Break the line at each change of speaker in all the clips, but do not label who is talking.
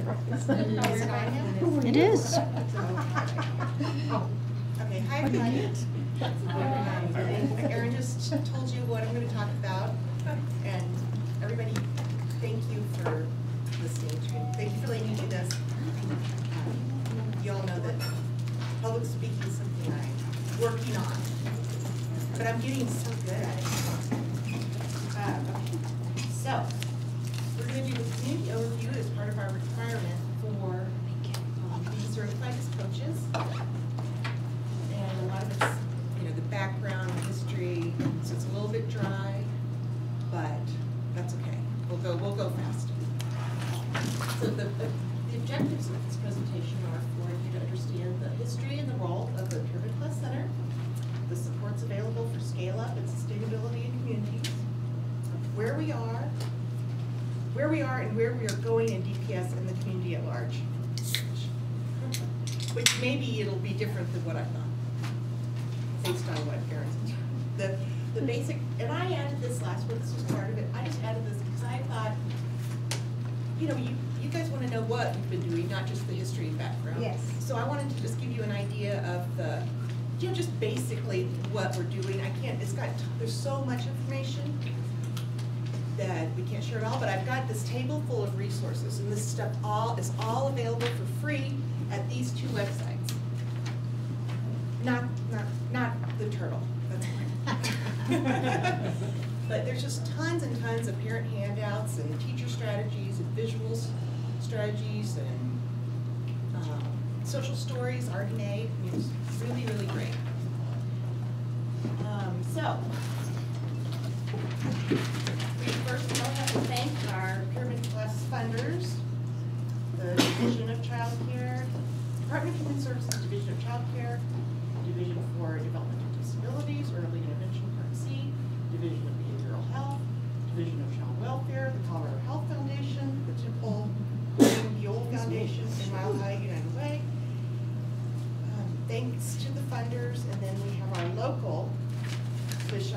It is.
Okay, hi everybody. Erin just told you what I'm going to talk about, and everybody, thank you for listening to me. Thank you for letting me do this. You all know that public speaking is something I'm working on, but I'm getting so good at it. So, we're going to do the community overview as part of our requirement for being certified as coaches. And a lot of it's, the background, history, so it's a little bit dry, but that's okay. We'll go fast. So the objectives of this presentation are for you to understand the history and the role of the Pyramid Plus Center, the supports available for scale-up and sustainability in communities, where we are and where we are going in DPS and the community at large. Which maybe it'll be different than what I thought, based on what Erin said. The basic, and I added this last week, this was part of it. I just added this because I thought, you guys want to know what we've been doing, not just the history and background. Yes. So I wanted to just give you an idea of the, just basically what we're doing. There's so much information that we can't share it all, but I've got this table full of resources, and this stuff is all available for free at these two websites. Not the turtle. That's fine. But there's just tons and tons of parent handouts and teacher strategies and visuals strategies and social stories, renee. It's really, really great. So we first of all have to thank our Pyramid Plus funders, the Division of Child Care, Department of Human Services Division of Child Care, Division for Developmental Disabilities, Early Intervention Part C, Division of Behavioral Health, Division of Child Welfare, the Colorado Health Foundation, the Temple Buell Foundation, and Mile High United Way. Thanks to the funders, and then we have our local, which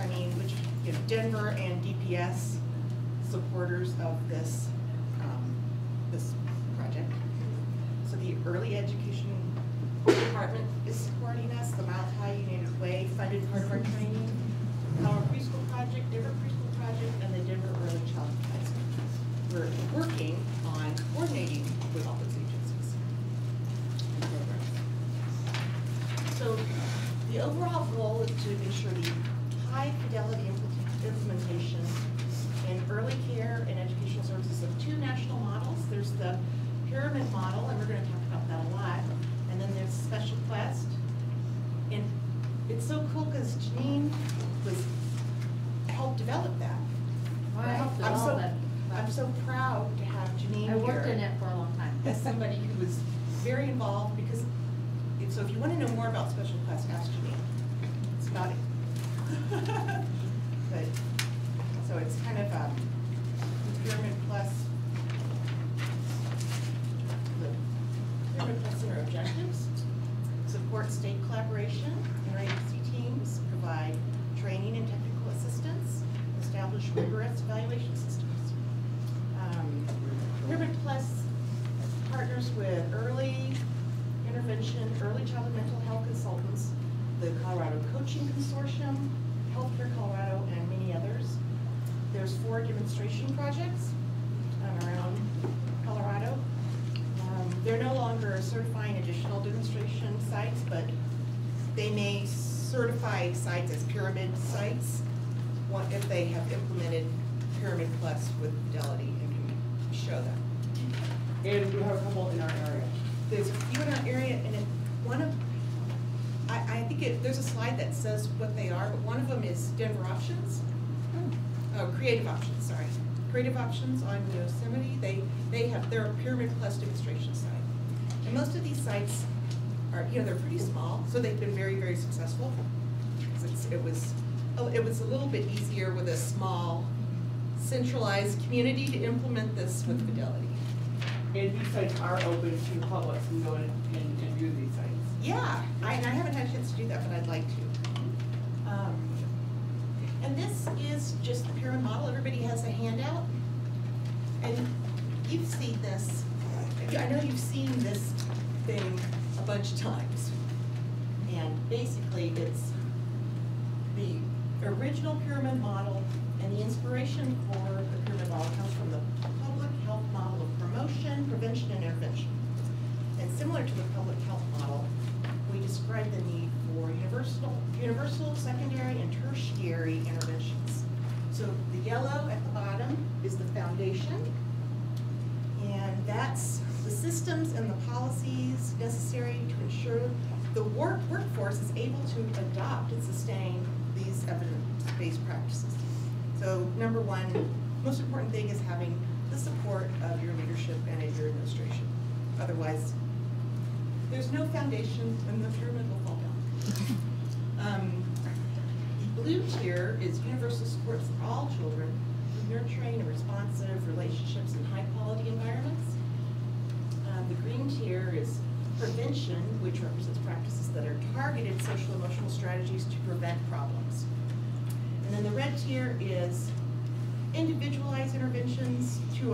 Denver and DPS supporters of this this project. So the Early Education Department is supporting us, the Mile High United Way funded part of our training, our Preschool Project, Denver Preschool Project, and the Denver Early Child Center. We're working on coordinating with all those agencies and programs. So the overall goal is to ensure the high fidelity implementation in early care and educational services of two national models. There's the pyramid model, and we're going to talk about that a lot. And then there's Special Quest. And it's so cool because Janine helped develop that. I'm so proud to have Janine here.
I worked in it for a long time.
As somebody who was very involved, because so if you want to know more about Special Quest, ask Janine. It's about it. But so it's kind of Pyramid Plus. The Pyramid Plus Center objectives: support state collaboration, interagency teams, provide training and technical assistance, establish rigorous evaluation systems. Pyramid Plus partners with early intervention, early childhood mental health consultants, the Colorado Coaching Consortium, Healthcare Colorado, and many others. There's 4 demonstration projects around Colorado. They're no longer certifying additional demonstration sites, but they may certify sites as pyramid sites if they have implemented Pyramid Plus with fidelity and can show that.
And we have a couple in our area.
There's a few in our area, and I think there's a slide that says what they are, but one of them is Denver Options. Creative Options, sorry. Creative Options on Yosemite. They're a Pyramid Plus demonstration site. And most of these sites are, they're pretty small, so they've been very, very successful. It was a little bit easier with a small, centralized community to implement this with fidelity.
And these sites are open to the public, so you can go in and view these sites.
Yeah, I haven't had a chance to do that, but I'd like to. And this is just the pyramid model. Everybody has a handout. And you've seen this. I know you've seen this thing a bunch of times. And basically, it's the original pyramid model, and the inspiration for the pyramid model comes from the public health model of promotion, prevention, and intervention. And similar to the public health model, we describe the need for universal, secondary, and tertiary interventions. So the yellow at the bottom is the foundation, and that's the systems and the policies necessary to ensure the workforce is able to adopt and sustain these evidence-based practices. So number one, most important thing is having the support of your leadership and of your administration. Otherwise, there's no foundation and the pyramid will fall down. The blue tier is universal supports for all children with nurturing and responsive relationships in high-quality environments. The green tier is prevention, which represents practices that are targeted social emotional strategies to prevent problems. And then the red tier is individualized interventions to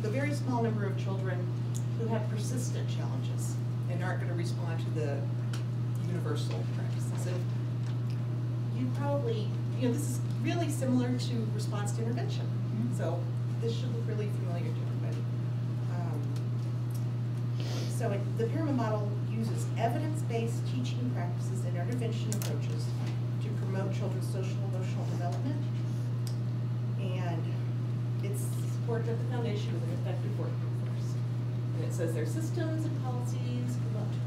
the very small number of children who have persistent challenges and aren't going to respond to the universal practices. And you probably, this is really similar to response to intervention. So this should look really familiar to everybody. So the pyramid model uses evidence-based teaching practices and intervention approaches to promote children's social and emotional development. And it's supported at the foundation with an effective workforce. And it says their systems and policies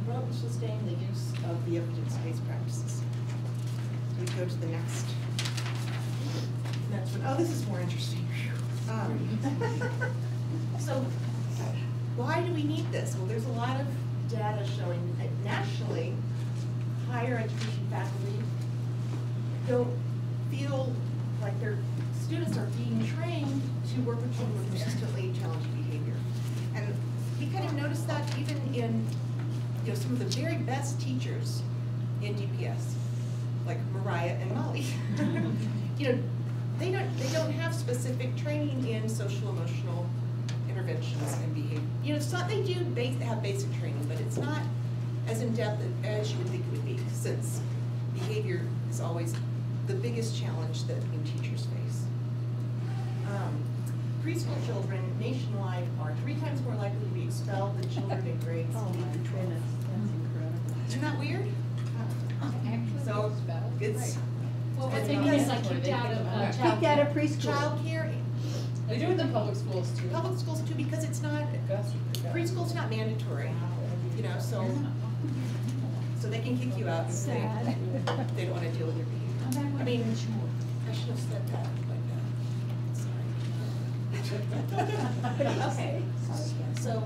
promote and sustain the use of the evidence-based practices. So we go to the next one. Oh, this is more interesting. So why do we need this? Well, there's a lot of data showing that nationally, higher education faculty don't feel like their students are being trained to work with children with persistently challenging behavior. And we kind of noticed that even in some of the very best teachers in DPS, like Mariah and Molly. They don't have specific training in social emotional interventions and behavior. It's not, they do have basic training, but it's not as in-depth as you would think it would be, since behavior is always the biggest challenge that teachers face. Preschool children nationwide are 3 times more likely to be expelled than children in grades 8 to 12. Isn't that weird? So it's
well, what they mean is like kicked out of preschool.
Child care.
They do it in public schools too.
Public schools too, because it's not, preschool's not mandatory, so they can kick you out if they don't want to deal with your behavior. I mean, I should have said that like that. Sorry. Okay. So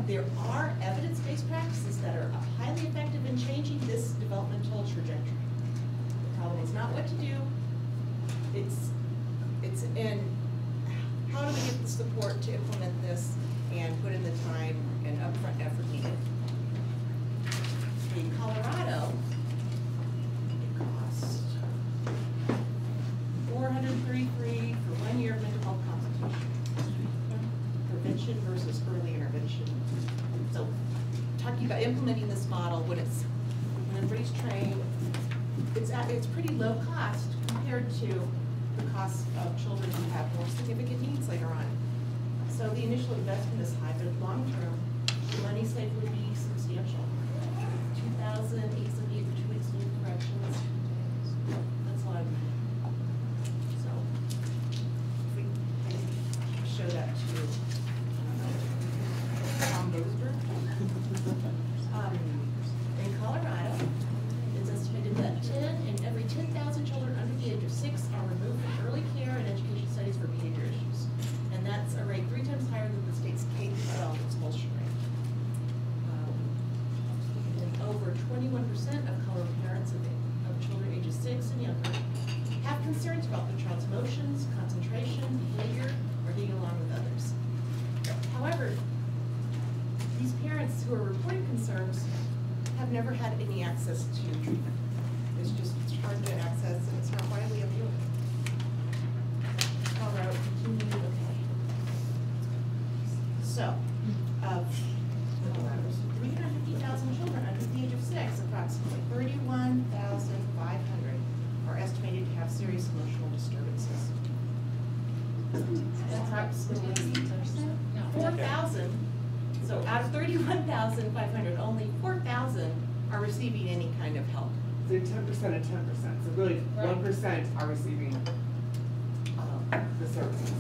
there are evidence-based practices that are highly effective in changing this developmental trajectory. The problem is not what to do, it's in how do we get the support to implement this and put in the time and upfront effort needed. In Colorado, it costs $433 for 1 year of mental health consultation. Prevention versus early intervention. So talking about implementing this model when everybody's trained, it's pretty low cost compared to the cost of children who have more significant needs later on. So the initial investment is high, but long term, the money saved would be substantial. $2,878 for 2 weeks of corrections. That's a lot of money. So if we show that to Tom Bozeberg. In Colorado, it's estimated that 10 in every 10,000 children under the age of 6 are removed from early care and education studies for behavior issues. And that's a rate 3 times higher than the state's K-12 expulsion rate. And over 21% of Colorado parents of children ages 6 and younger have concerns about their child's emotions, concentration, behavior, or getting along with others. However, these parents who are reporting concerns have never had any access to treatment. It's hard to access and it's not widely available. Colorado continues okay. So, of
disabilities.
4,000, so out of 31,500, only 4,000 are receiving any kind of help.
So 10% and 10%, so really
Right.
1% are receiving the services.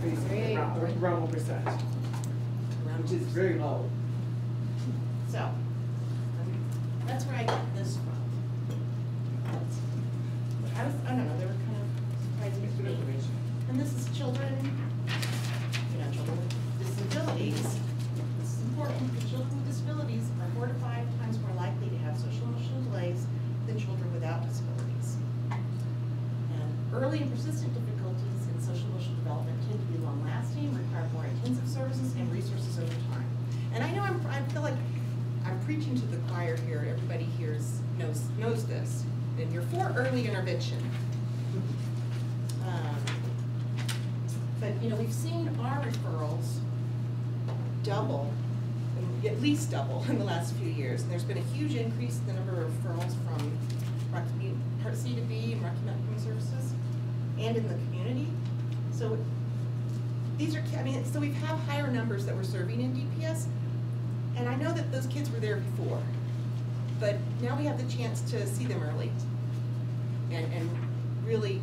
Basically, around 1%, which is very low.
So, that's where I got this from. I don't know, they were kind of surprising to me. And this is children, children with disabilities. This is important, because children with disabilities are 4 to 5 times more likely to have social emotional delays than children without disabilities. And early and persistent difficulties in social emotional development tend to be long-lasting, require more intensive services and resources over time. And I know I feel like I'm preaching to the choir here. Everybody here knows this. And you're for early intervention. But we've seen our referrals double, at least double in the last few years. And there's been a huge increase in the number of referrals from Part C to B and Rocky Mountain Community Services and in the community. So these are, so we have higher numbers that we're serving in DPS. And I know that those kids were there before, but now we have the chance to see them early and really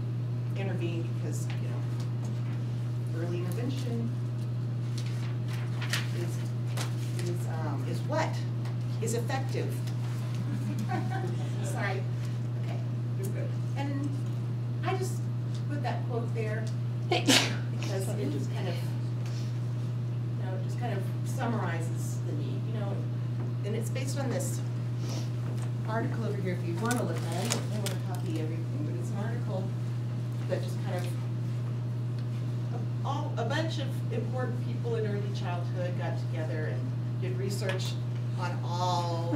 intervene, because, early intervention is what? Is effective. Sorry. Okay. And I just put that quote there because it just kind of, summarizes the need, and it's based on this article over here. If you want to look at it, I don't want to copy everything, but it's an article that just kind of a bunch of important people in early childhood got together and did research on all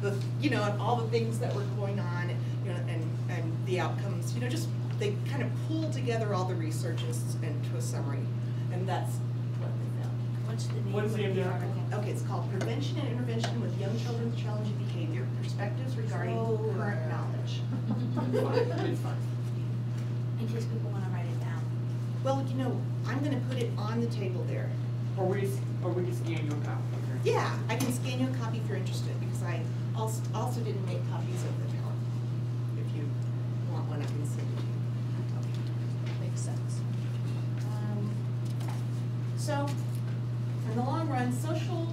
the, on all the things that were going on, and the outcomes. Just they kind of pulled together all the researches into a summary, and that's what they found.
What's the name
What's the name of the article?
Okay, it's called Prevention and Intervention with Young Children's Challenging Behavior, Perspectives Regarding Current Knowledge.
It's fine.
In case people want to write it down.
Well, I'm going to put it on the table there.
Or we can scan your copy.
Yeah, I can scan you a copy if you're interested, because I also didn't make copies of the tower. If you want one, I can send it to you.
Makes sense.
So, in the long run, social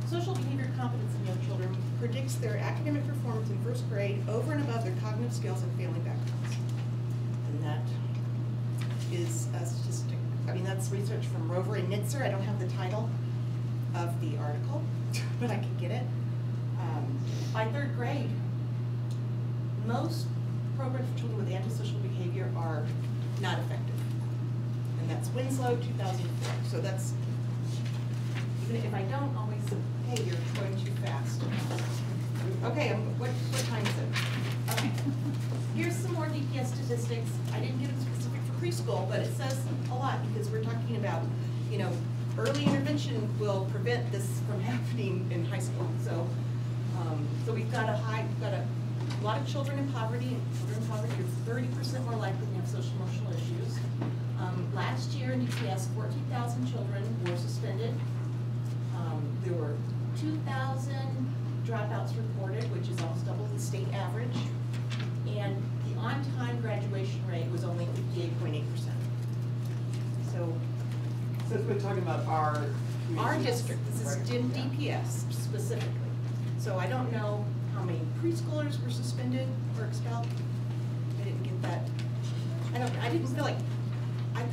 behavior competence in young children predicts their academic performance in first grade over and above their cognitive skills and family backgrounds. And that is a statistic. That's research from Rover and Nitzer. I don't have the title of the article, but I can get it. By third grade, most programs for children with antisocial behavior are not effective. And that's Winslow, 2004. So that's, even if I don't always, hey, you're going too fast. Okay, what time is it? Okay. Here's some more DPS statistics. I didn't get it specific for preschool, but it says a lot, because we're talking about, early intervention will prevent this from happening in high school. So, so we've got a lot of children in poverty, and children in poverty are 30% more likely to have social emotional issues. Last year in DPS, 14,000 children were suspended. There were 2,000 dropouts reported, which is almost double the state average. And the on-time graduation rate was only 58.8%. So
we're talking about our
district, this is in DPS specifically. So I don't know how many preschoolers were suspended or expelled. I didn't get that. I didn't feel like,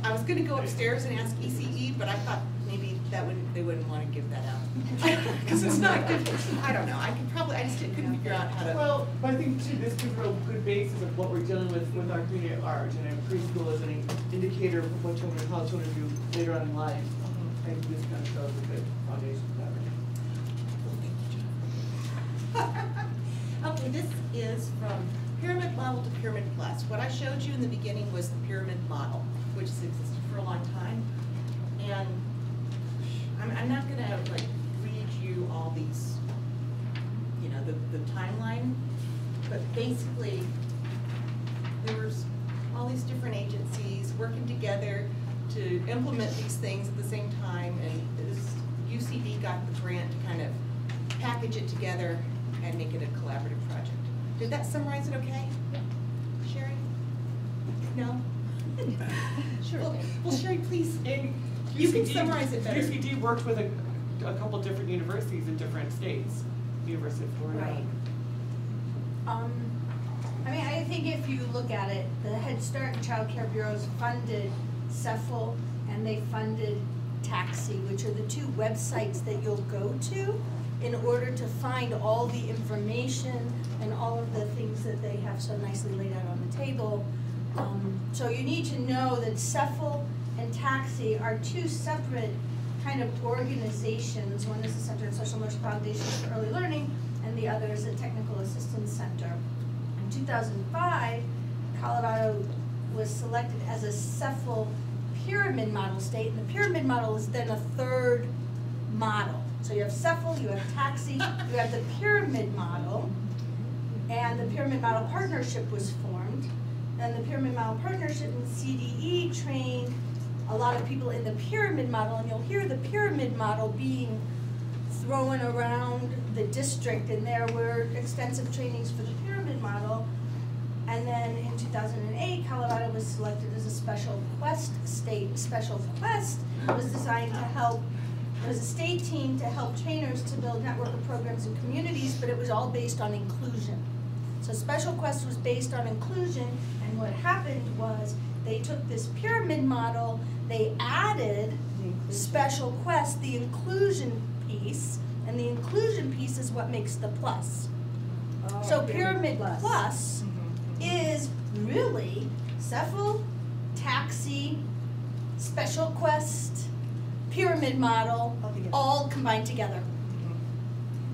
I was gonna go upstairs and ask ECE, but I thought maybe they wouldn't want to give that out. Because it's not good. I don't know. I just couldn't figure out how to.
Well, but I think too, this gives a real good basis of what we're dealing with our community at large, and preschool is an indicator of how children do later on in life. I think this kind of shows a good foundation for that.
Okay, this is from Pyramid Model to Pyramid Plus. What I showed you in the beginning was the pyramid model, which has existed for a long time. And I'm not going to read you all these, the timeline, but basically there was all these different agencies working together to implement these things at the same time, and this UCD got the grant to kind of package it together and make it a collaborative project. Did that summarize it okay? Sherry? No?
Sure.
Well, Sherry, please,
And
you can
UCD
summarize it better.
UCD worked with a couple different universities in different states. University of Florida.
Right. I mean, I think if you look at it, the Head Start and Child Care Bureaus funded CEFL and they funded Taxi, which are the two websites that you'll go to in order to find all the information and all of the things that they have so nicely laid out on the table. So you need to know that CEFL and Taxi are two separate kind of organizations. One is the Center of Social Emotional Foundations for Early Learning, and the other is the Technical Assistance Center. In 2005, Colorado was selected as a CEFL pyramid model state, and the pyramid model is then a third model. So you have CEFL, you have Taxi, you have the pyramid model, and the pyramid model partnership was formed. And the pyramid model partnership and CDE trained a lot of people in the pyramid model, and you'll hear the pyramid model being thrown around the district, and there were extensive trainings for the pyramid model. And then in 2008, Colorado was selected as a Special Quest state. Special Quest was designed to help, it was a state team to help trainers to build network of programs and communities, but it was all based on inclusion. So Special Quest was based on inclusion, and what happened was they took this pyramid model, they added Special Quest, the inclusion piece, and the inclusion piece is what makes the plus. So Pyramid Plus is really CEFL, Taxi, Special Quest, Pyramid Model, all combined together.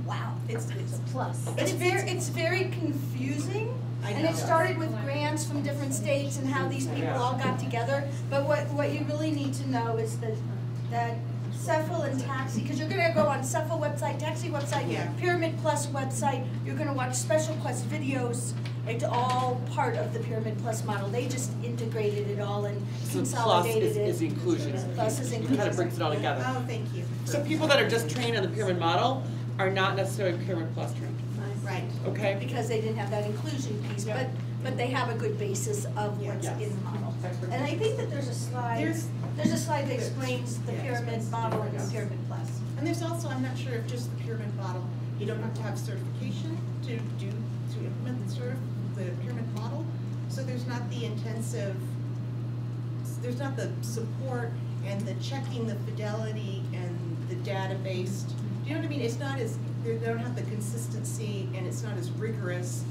Wow.
It's a plus.
It's very confusing, and it started with grants from different states and how these people all got together. But what you really need to know is that CEFL and Taxi, because you're going to go on CEFL website, Taxi website, Pyramid Plus website, you're going to watch Special Quest videos. It's all part of the Pyramid Plus model. They just integrated it all and consolidated it.
Is inclusion.
Plus is inclusion.
It kind of brings it all together.
Oh, thank you.
So people that are just trained on the pyramid model are not necessarily Pyramid Plus trained.
Right.
Okay?
Because they didn't have that inclusion piece, but they have a good basis of what's in the model. And I think that there's a slide that explains the pyramid model and the pyramid plus.
And there's also, I'm not sure if just the pyramid model, you don't have to have certification to implement the pyramid model. So there's not the intensive, there's not the support and the checking the fidelity and the database. Do you know what I mean? It's not as, they don't have the consistency, and it's not as rigorous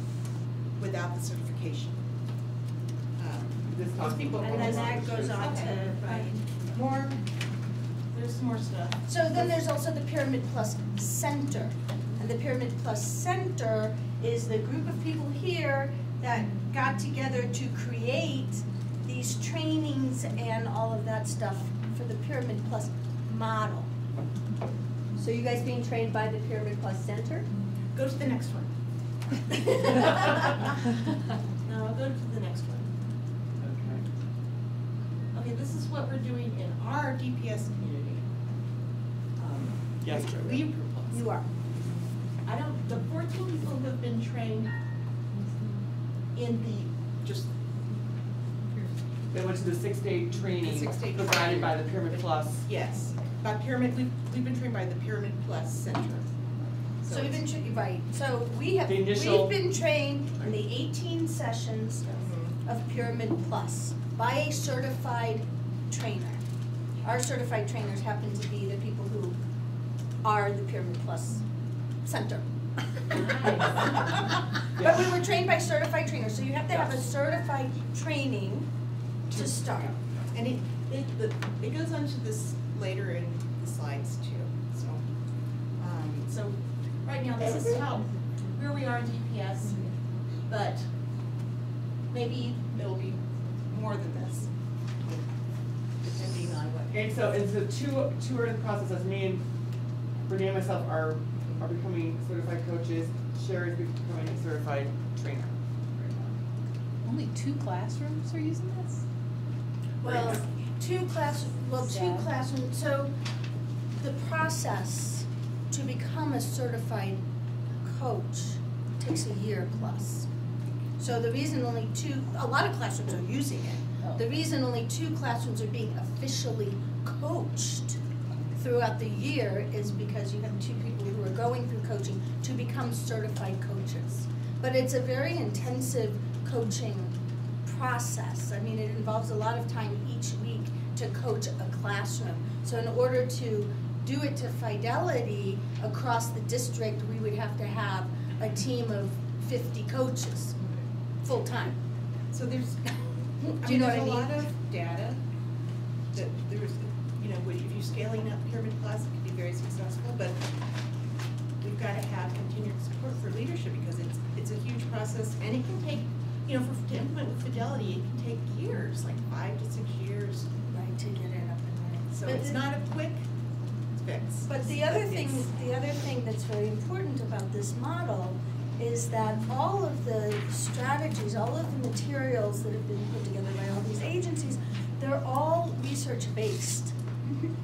without the certification. Most people.
And then that goes on to,
More, there's some more stuff.
So then there's also the Pyramid Plus Center. And the Pyramid Plus Center is the group of people here that got together to create these trainings and all of that stuff for the Pyramid Plus model.
So you guys being trained by the Pyramid Plus Center?
Go to the next one. No, go to the next one. Okay, this is what we're doing in our DPS community.
Yes,
Will you approve us?
You are.
The 14 people who have been trained in the,
They went to the 6-day training
The 6-day
provided
training.
by the Pyramid Plus.
yes, by Pyramid, we've been trained by the Pyramid Plus Center.
So we've been right. So we've been trained in the 18 sessions of Pyramid Plus by a certified trainer. Our certified trainers happen to be the people who are the Pyramid Plus Center. But we were trained by certified trainers, so you have to have a certified training to start.
And it goes on to this later in the slides too. So right now this is where we are in DPS, but maybe it'll be more than this, depending on what.
And so two are in the process. As me and Renee and myself are becoming certified coaches. Sherry's becoming a certified trainer.
Only 2 classrooms are using this?
Well, two classrooms, so the process to become a certified coach takes a year plus. So the reason a lot of classrooms are using it. The reason only 2 classrooms are being officially coached throughout the year is because you have 2 people who are going through coaching to become certified coaches. But it's a very intensive coaching process. I mean, it involves a lot of time each week to coach a classroom. So in order to do it to fidelity across the district, we would have to have a team of 50 coaches, full time.
So there's,
Do you know what I
there's a
mean?
lot of data that there's, you know, if you're scaling up Pyramid Plus, it can be very successful, but we've got to have continued support for leadership because it's a huge process and it can take, you know, to implement with fidelity, it can take years, like 5 to 6 years.
Right, to get it up and running.
So
But
it's not a quick fix.
But the other thing that's very important about this model is that all of the strategies, all of the materials that have been put together by all these agencies, they're all research-based.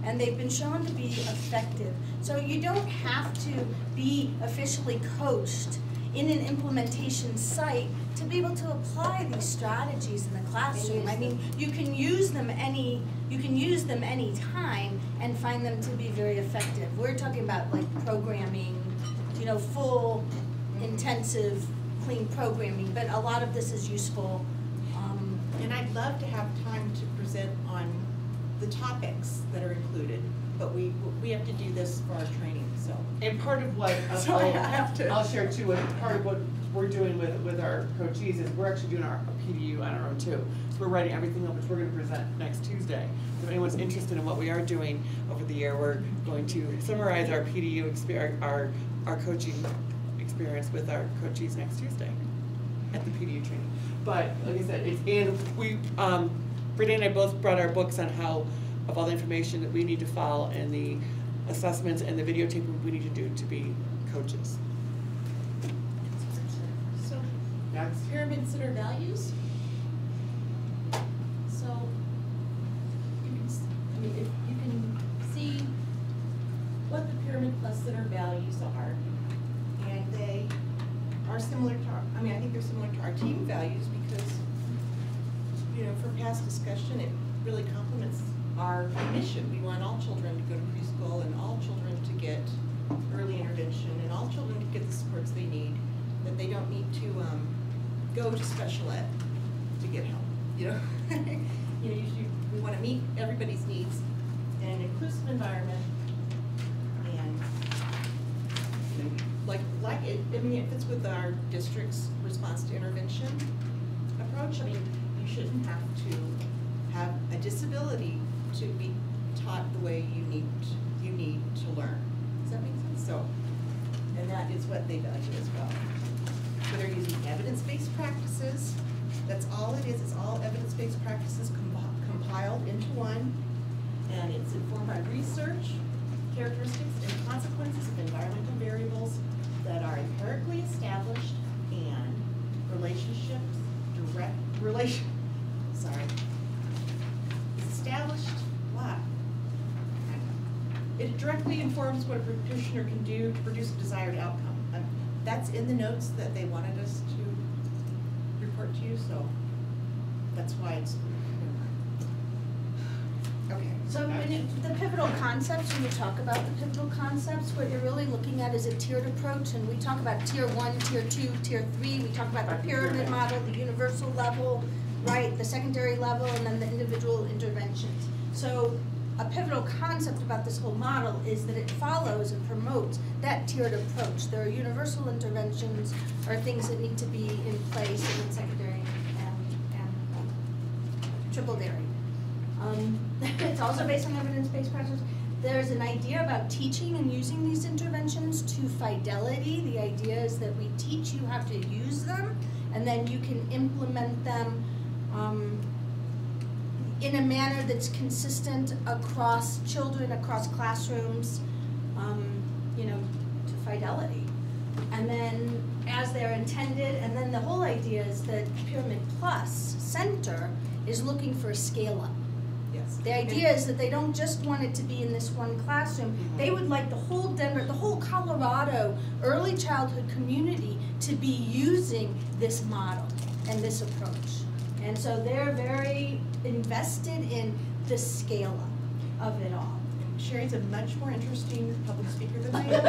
And they've been shown to be effective. So you don't have to be officially coached in an implementation site to be able to apply these strategies in the classroom. I mean, you can use them any time and find them to be very effective. We're talking about like programming, you know, full, intensive, clean programming, but a lot of this is useful.
And I'd love to have time to present on the topics that are included, but we have to do this for our training, so.
And part of what,
So I have to.
I'll share too, and part of what we're doing with our coachees is we're actually doing our PDU on our own too. So we're writing everything up, which we're gonna present next Tuesday. So if anyone's interested in what we are doing over the year, we're going to summarize our PDU our coaching experience with our coachees next Tuesday at the PDU training. But like I said, Renee and I both brought our books on how, of all the information that we need to file and the assessments and the videotaping we need to do to be coaches.
So,
That's
pyramid set our values. So, you can, if you can see what the Pyramid Plus set our values are.
And they are similar to I think they're similar to our team values because, you know, for past discussion, it really complements our mission. We want all children to go to preschool and all children to get early intervention and all children to get the supports they need, that they don't need to go to special ed to get help, you know? We want to meet everybody's needs in an inclusive environment and it fits with our district's response to intervention approach. I mean, you shouldn't have to have a disability to be taught the way you need to learn. Does that make sense? So, and that is what they value as well. So they're using evidence-based practices. That's all it is. It's all evidence-based practices compiled into one, and it's informed by research, characteristics, and consequences of environmental variables that are empirically established and established. What? It directly informs what a practitioner can do to produce a desired outcome. That's in the notes that they wanted us to report to you, so that's why it's. Okay.
So the pivotal concepts, when you talk about the pivotal concepts, what you're really looking at is a tiered approach, and we talk about tier 1, tier 2, tier 3, we talk about the pyramid model, the universal level, right, the secondary level, and then the individual interventions. So a pivotal concept about this whole model is that it follows and promotes that tiered approach. There are universal interventions or things that need to be in place in secondary and triple dairy. It's also based on evidence-based practice. There's an idea about teaching and using these interventions to fidelity. The idea is that we teach you how to use them, and then you can implement them in a manner that's consistent across children, across classrooms, to fidelity. And then as they're intended, and then the whole idea is that Pyramid Plus Center is looking for a scale-up.
Yes.
The idea is that they don't just want it to be in this one classroom. They would like the whole Denver, the whole Colorado early childhood community to be using this model and this approach. And so they're very invested in the scale up of it all.
Sherry's a much more interesting public speaker than I am,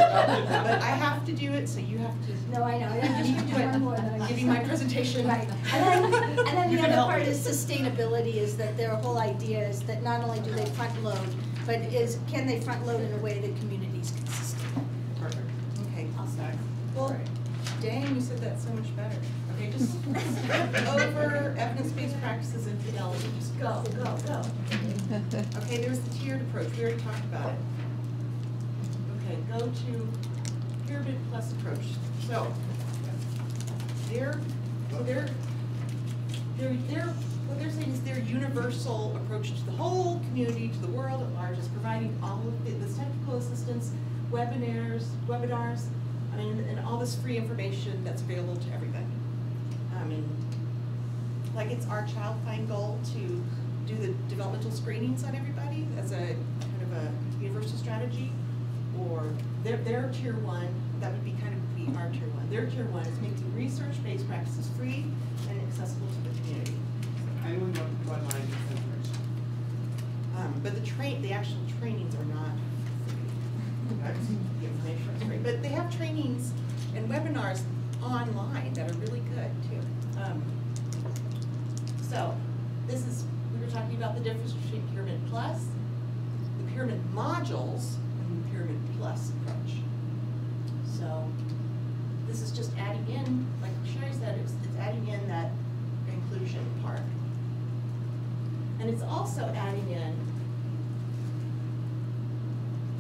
but I have to do it, so you have to.
No, I know, I just need to do one more. and I'm
Give you my presentation.
Right, and then
You
the
can
other
help
part
me.
is sustainability, is that their whole idea is that not only do they front load, but can they front load in a way that communities can sustain?
Perfect.
Okay,
Next.
well, dang, you said that so much better. Okay, just skip over evidence-based practices and fidelity, just go. Okay, there's the tiered approach, we already talked about it. Okay, go to pyramid plus approach. So, what they're saying is their universal approach to the whole community, to the world at large, is providing all of this technical assistance, webinars, I mean, and all this free information that's available to everybody. I mean, like it's our Child Find goal to do the developmental screenings on everybody as a kind of a universal strategy, or their tier one, that would be kind of be our tier one. Their tier one is making research-based practices free and accessible to the community.
Anyone want to provide line information?
But the actual trainings are not free. That's the information is free. But they have trainings and webinars online that are really good too. So we were talking about the difference between Pyramid Plus, the Pyramid Modules, and the Pyramid Plus approach. So this is just adding in, like Sherry said, it's adding in that inclusion part. And it's also adding in,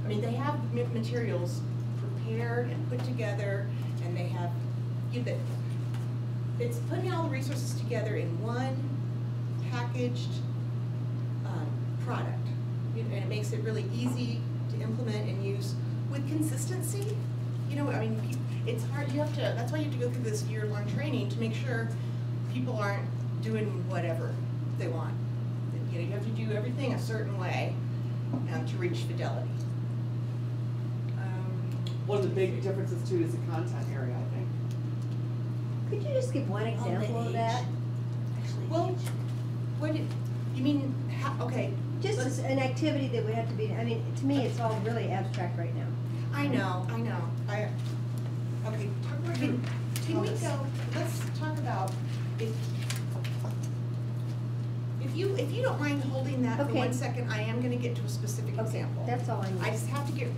I mean, they have materials prepared and put together, and they have, it's putting all the resources together in one packaged product. And it makes it really easy to implement and use with consistency. You know, I mean, it's hard, that's why you have to go through this year-long training to make sure people aren't doing whatever they want. You know, you have to do everything a certain way to reach fidelity.
One of the big differences too is the content area, I think.
Could you just give one example of that?
Well, you mean, okay.
Just as an activity that would have to be, I mean, to me, it's all really abstract right now.
I know. Okay, can we go, let's talk about, if you don't mind holding that for
Okay.
1 second, I am gonna get to a specific
Okay,
example.
that's all I need.
I just have to get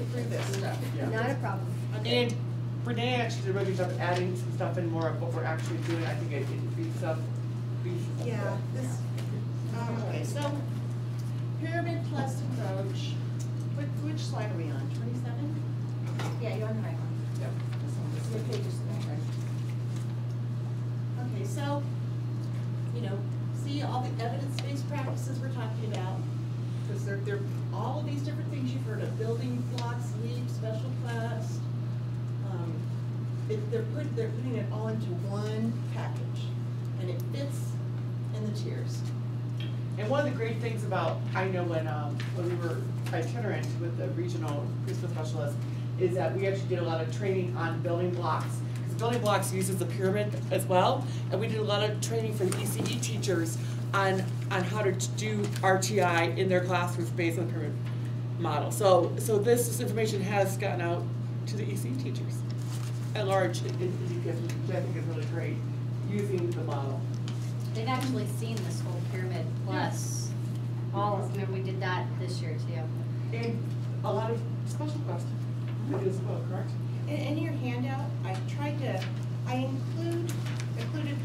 through this stuff.
Yeah.
Not a problem.
Okay.
And Renee actually did a really good job of adding some stuff in more of what we're actually doing. I think it beats up.
Yeah, this, okay, so pyramid plus approach, which slide are we on, 27?
Yeah, you're on the right one.
Yeah.
Your page is the right.
Okay, so, see all the evidence-based practices we're talking about, because they're all of these different things you've heard of, building blocks, leap, special class. They're putting it all into one package, and it fits in the tiers.
And one of the great things about, I know when we were itinerant with the regional preschool specialist, is that we actually did a lot of training on building blocks. Because building blocks uses the pyramid as well, and we did a lot of training for the ECE teachers on how to do RTI in their classrooms based on the pyramid model. So this information has gotten out to the ECE teachers at large in DPS, which I think is really great, using the model.
They've actually seen this whole pyramid plus all, remember we did that this year too.
And a lot of special questions they do as well, correct?
In your handout, I included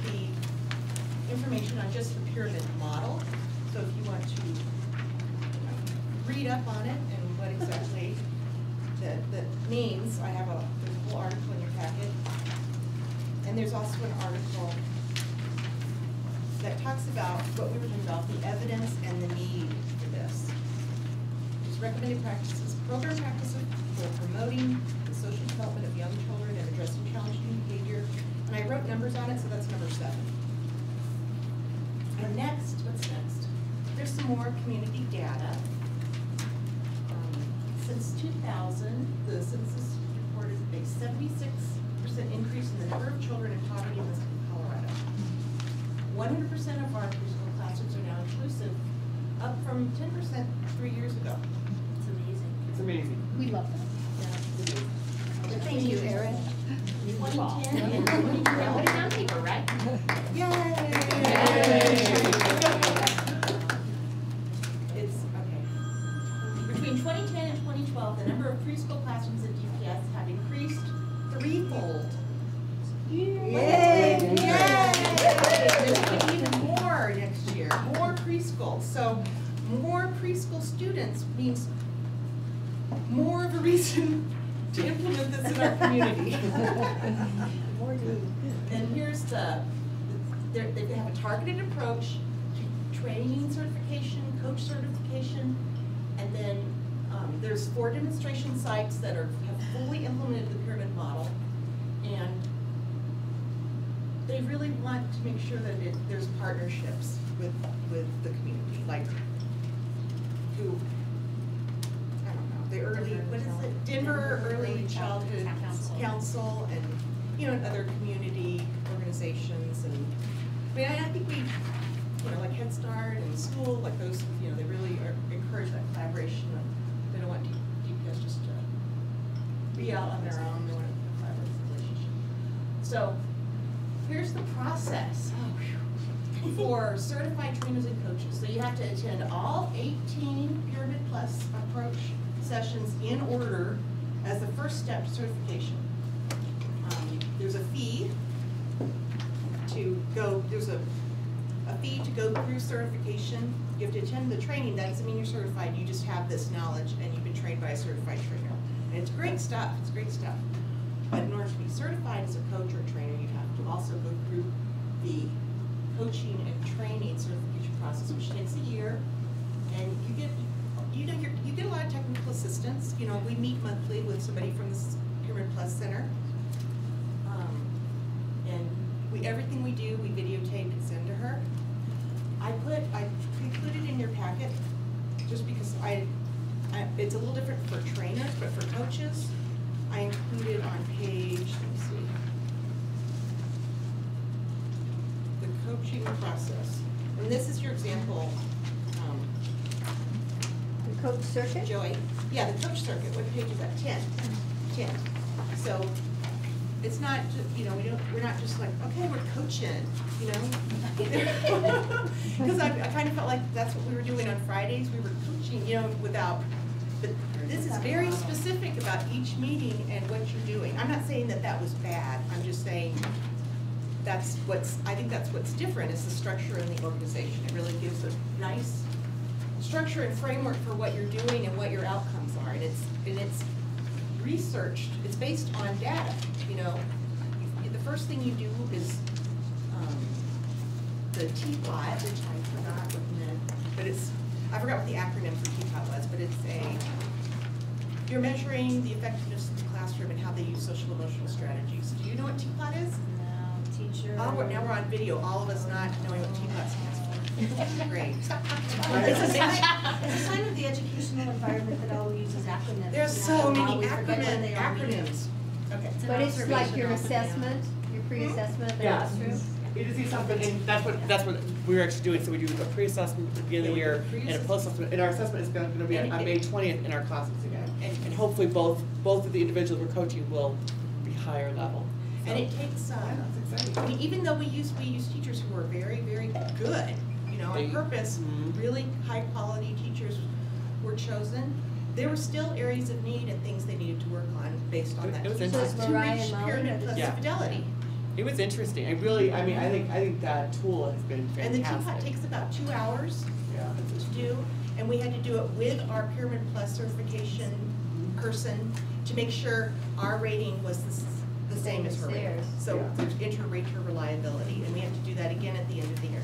the information on just the pyramid model. So if you want to read up on it and what exactly that means, there's a whole article in your packet. And there's also an article that talks about what we were talking about, the evidence and the need for this. Just recommended practices, program practices for promoting the social development of young children and addressing challenging behavior. And I wrote numbers on it, so that's number 7. And next, what's next? There's some more community data.
Since 2000, the census reported a 76% increase in the number of children in poverty in Colorado. 100% of our preschool classrooms are now inclusive, up from 10% 3 years ago.
It's amazing.
It's amazing.
We love that.
Thank you, Erin.
2010 and
Yeah,
2012.
put it on paper, right?
It's, okay. Between 2010 and 2012, the number of preschool classrooms at DPS have increased threefold.
Yay! There's gonna be even more next year, more preschool. So more preschool students means more of a reason to implement this in our community.
And here's they have a targeted approach to training certification, coach certification, and then there's 4 demonstration sites that have fully implemented the pyramid model, and they really want to make sure that there's partnerships with the community, like who, I don't know, the early, what is it, Denver Early Childhood Council, and and other community organizations, and I mean, I think we, like Head Start and school, like those, they really encourage that collaboration. They don't want DPS just to be out on their own. They want a collaborative relationship. So here's the process for certified trainers and coaches. So you have to attend all 18 Pyramid Plus approach sessions in order as the first step to certification. There's a fee to go, fee to go through certification. You have to attend the training. That doesn't mean you're certified. You just have this knowledge and you've been trained by a certified trainer. And it's great stuff. It's great stuff. But in order to be certified as a coach or trainer, you have to also go through the coaching and training certification process, which takes a year. And you get, you get a lot of technical assistance. We meet monthly with somebody from the Pyramid Plus Center. And everything we do, we videotape and send to her. I included in your packet, just because it's a little different for trainers, but for coaches, I included on page, let me see, the coaching process. And this is your example,
The coach circuit?
Joey. Yeah, the coach circuit. What page is that? 10. So it's not just, we're not just like, okay, we're coaching, because I kind of felt like that's what we were doing on Fridays. We were coaching, but this is very specific about each meeting and what you're doing. I'm not saying that was bad. I'm just saying I think that's what's different is the structure in the organization. It really gives a nice structure and framework for what you're doing and what your outcomes are. And it's researched, it's based on data, The first thing you do is the TPOT, which I forgot what it meant, but I forgot what the acronym for TPOT was, but you're measuring the effectiveness of the classroom and how they use social emotional strategies. Do you know what TPOT is?
No, teacher.
Now we're on video, all of us not knowing what TPOT stands for. Great.
It's a sign of the educational environment that all uses acronyms.
There's so many
We forget what they all mean.
acronyms. Okay.
But it's like your assessment, your pre-assessment of the
Yeah.
classroom?
You just see something, and that's what we're actually doing. So we do a pre-assessment at the beginning of the year and a post-assessment. And our assessment is going to be on May 20th in our classes again. And hopefully both of the individuals we're coaching will be higher level. So,
And it takes,
that's exciting.
even though we use teachers who are very, very good, on purpose, really high quality teachers were chosen, there were still areas of need and things they needed to work on based on that.
It was
to
interesting.
Mariah
reach
and Molly
Pyramid
had
Plus
Yeah.
fidelity.
It was interesting. I think that tool has been
And the
fantastic.
TPOT takes about 2 hours
Yeah.
to do, and we had to do it with our Pyramid Plus certification person to make sure our rating was the same as her rating.
Theirs.
So
Yeah.
there's inter-rater reliability, and we have to do that again at the end of the year.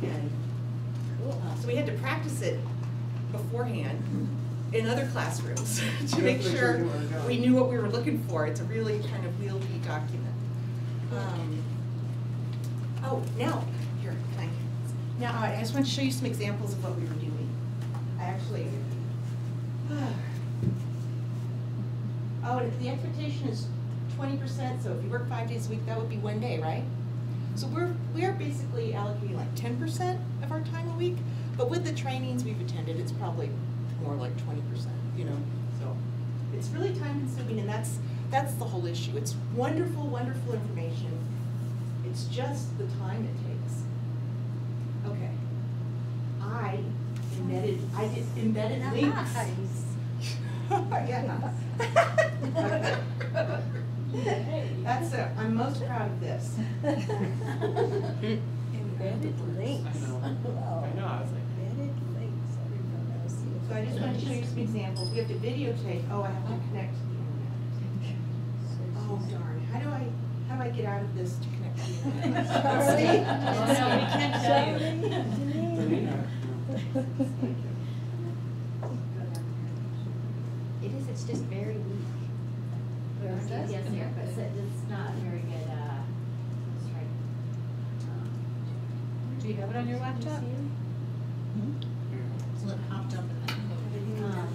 And so we had to practice it beforehand in other classrooms to make sure we knew what we were looking for. It's a really kind of wieldy document. Now, here, thank you.
Now, all right, I just want to show you some examples of what we were doing. I actually, oh, and the expectation is 20%, so if you work 5 days a week, that would be 1 day, right? So we are basically allocating like 10% of our time a week, but with the trainings we've attended, it's probably more like 20%, you know? So it's really time consuming, and that's the whole issue. It's wonderful, wonderful information. It's just the time it takes. Okay. I did embedded links. Yeah. Okay. That's it. I'm most proud of this.
Embedded links.
I know.
Wow.
I know, I was like.
Embedded links, I didn't know that was the.
So I just want to show you some examples. We have to videotape. Oh, I have to connect to the internet. Oh, darn. How do I get out of this to connect to the internet?
Sorry. Oh, no, we can't tell you. It is, it's just very weak. Yes, here, but it's not very good, it's right. Do you have it on your laptop? So it popped up in that code.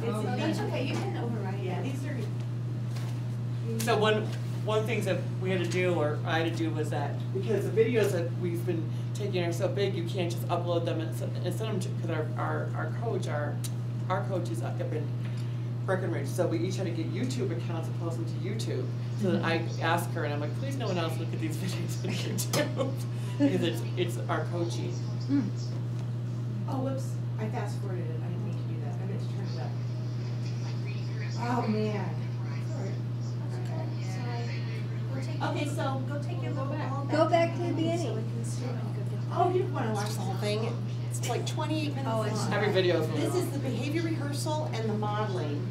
It's okay, you can override. Yeah, these are.
So one thing that we had to do, or I had to do, was that because the videos that we've been taking are so big, you can't just upload them and send them to, because our coach is up in Breckenridge, so we each had to get YouTube accounts and post them to YouTube. So that I asked her, and I'm like, please no one else look at these videos on YouTube, because it's our coaching.
Oh, whoops, I fast forwarded it, I didn't mean to do that, I meant to turn it up. Oh, man. Okay, so
Go take your little ball
Go back to the beginning.
oh, you want to watch the whole thing? It's like 28 minutes long.
Every video is really
This
long.
is the behavior rehearsal and the modeling.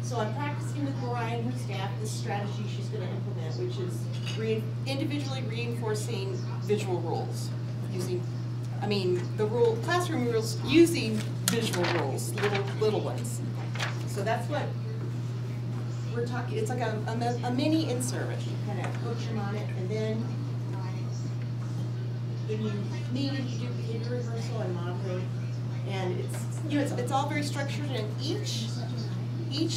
So I'm practicing with Mariah and her staff this strategy she's going to implement, which is individually reinforcing visual rules using, classroom rules using visual rules, little ones. So that's what we're talking. It's like a mini in-service. You kind of coach them on it, and then when you need it, you do behavior rehearsal and modeling, and it's all very structured. And each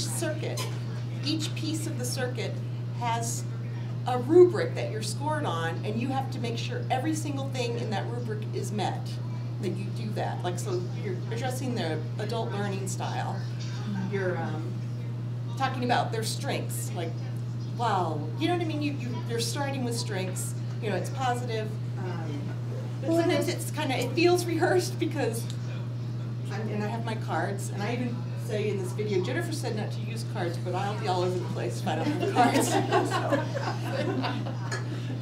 circuit, each piece of the circuit has a rubric that you're scored on, and you have to make sure every single thing in that rubric is met. That you do that. Like, so you're addressing their adult learning style. You're talking about their strengths. Like, wow, you know what I mean? You're starting with strengths. You know, it's positive. But sometimes it's it feels rehearsed because and I have my cards, and I even say in this video, Jennifer said not to use cards, but I'll be all over the place if I don't have cards.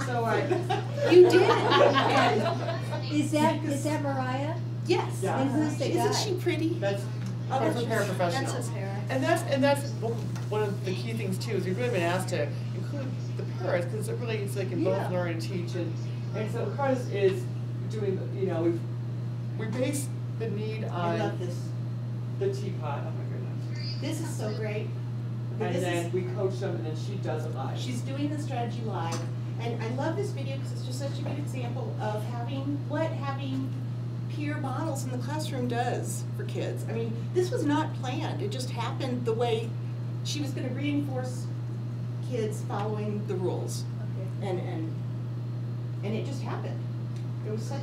So you did. And
Is that Mariah?
yes.
Yeah.
And who's the guy?
Isn't she pretty?
That's a paraprofessional.
That's his hair.
And that's one of the key things too, is we've really been asked to include the paras, because it really is like in both learn and teach, and so Paras is doing, we base the need
I love
on
this.
the teapot, oh my goodness.
This is so great.
And
This
then
is-
we coach them, and then she does it live.
She's doing the strategy live, and I love this video because it's just such a good example of having peer models in the classroom does for kids. I mean, this was not planned. It just happened the way she was going to reinforce kids following the rules,
Okay.
and it just happened. It was such.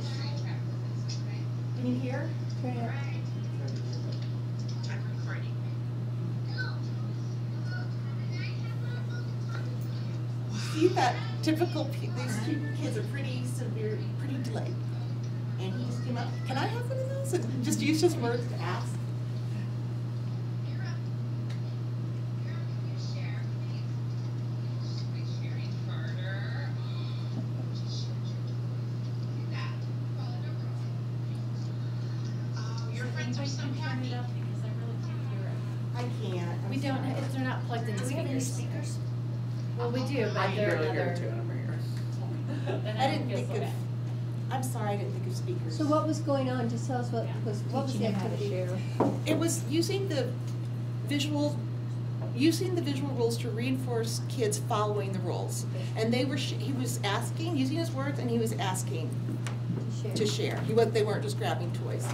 Can you hear?
Turn it up.
See that typical, these two kids are pretty severe, pretty delayed. And he just came up, can I have one of those? And just used his words to ask.
Your friends are so happy. Because I really can't hear it.
I can't. I'm
We don't,
sorry.
they're not plugged into
Do we have any
speakers.
speakers?
Well, we do,
I
but
can
they're
barely hear
another.
it too, and I'm here.
Then
I didn't
guess
think of,
okay.
I'm sorry, I didn't think of speakers.
So what was going on? Just tell us what was the activity?
It was using the visual using the visual rules to reinforce kids following the rules. And he was asking, using his words, and he was asking to share. They weren't just grabbing toys.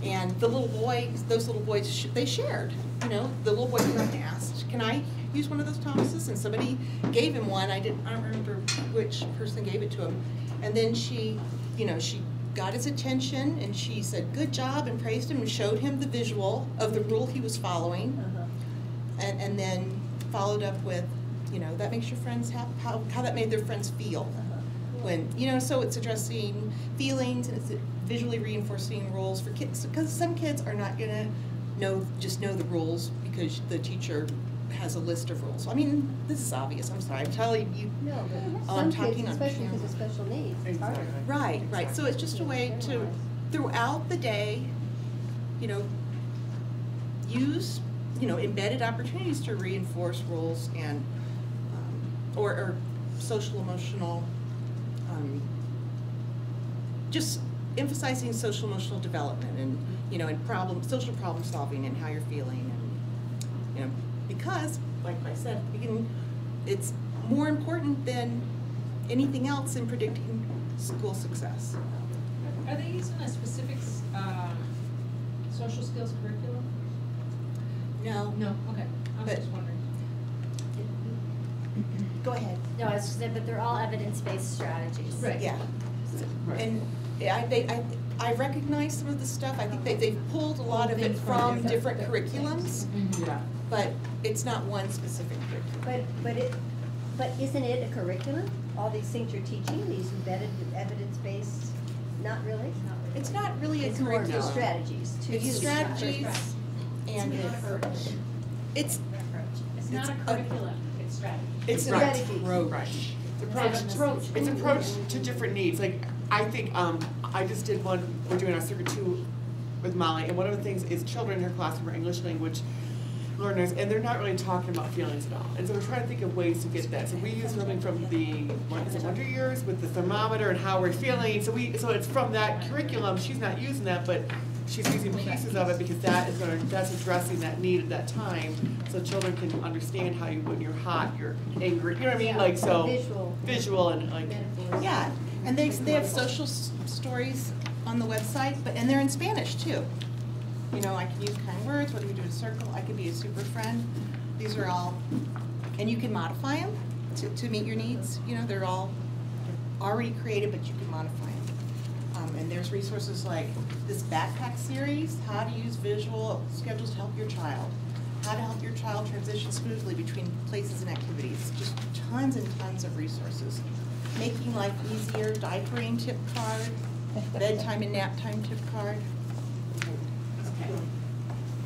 And the little boys, those little boys, they shared. You know, the little boy came up and asked, "Can I use one of those Thomases?" And somebody gave him one. I don't remember which person gave it to him. And then she got his attention and she said, "Good job," and praised him and showed him the visual of the rule he was following. And then followed up with, that makes your friends happy, how that made their friends feel. When, so it's addressing feelings and it's visually reinforcing rules for kids, because some kids are not gonna know the rules because the teacher has a list of rules. I mean, this is obvious, I'm sorry, I'm telling you.
No, but
I'm
some
talking
kids,
on
especially
camera.
because of special needs, it's harder.
Right, so it's just a way to, throughout the day, use, embedded opportunities to reinforce rules and, or social emotional, just emphasizing social emotional development and, and social problem solving and how you're feeling and, because, like I said at the beginning, it's more important than anything else in predicting school success.
Are they using a specific social skills curriculum?
No.
No, okay, I was
But-
just wondering.
Go ahead.
No, I was just saying, but they're all evidence-based strategies.
Right.
Yeah. And I recognize some of the stuff, I think they've pulled a lot of it from different curriculums,
Yeah.
but it's not one specific curriculum.
But isn't it a curriculum? All these things you're teaching, these embedded, evidence-based, not really?
It's not really a
It's more
curriculum.
just strategies to
It's
use.
strategies and it's,
It's not a curriculum, it's strategy.
it's an
Right.
approach.
It's approach to different needs. Like, I think, I just did one, we're doing our circuit 2 with Molly, and one of the things is children in her classroom are English language learners, and they're not really talking about feelings at all. And so we're trying to think of ways to get that. So we use something from the Wonder Years with the thermometer and how we're feeling. So it's from that curriculum. She's not using that, but she's using pieces of it because that's addressing that need at that time. So children can understand how when you're hot, you're angry. You know what I mean? Like, so visual and like.
Metaphors.
Yeah, and they have social stories on the website, and they're in Spanish too. I can use kind words, what do we do in a circle, I could be a super friend. These are all, and you can modify them to meet your needs. They're all already created, but you can modify them. And there's resources like this backpack series, how to use visual schedules to help your child, how to help your child transition smoothly between places and activities, just tons and tons of resources. Making life easier, diapering tip card, bedtime and nap time tip card.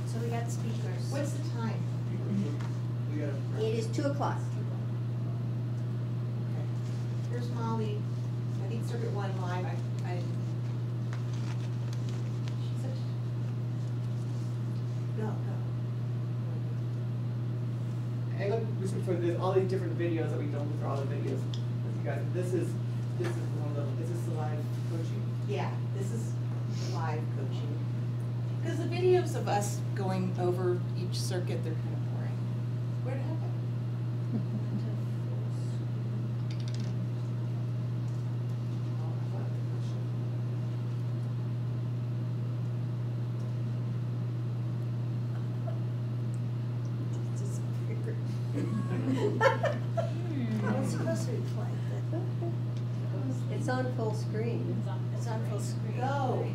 So we got speakers.
What's the time?
It is 2 o'clock.
Here's Molly, I think Circuit 1 live, she said, no.
I look for all these different videos that we don't go through all the videos with you guys. This is one of them. Is this the live coaching?
Yeah, this is live coaching. Because the videos of us going over each circuit, they're kind of boring. Where'd it happen?
It's supposed to be playing,
It's on full screen.
it's on full screen.
Go.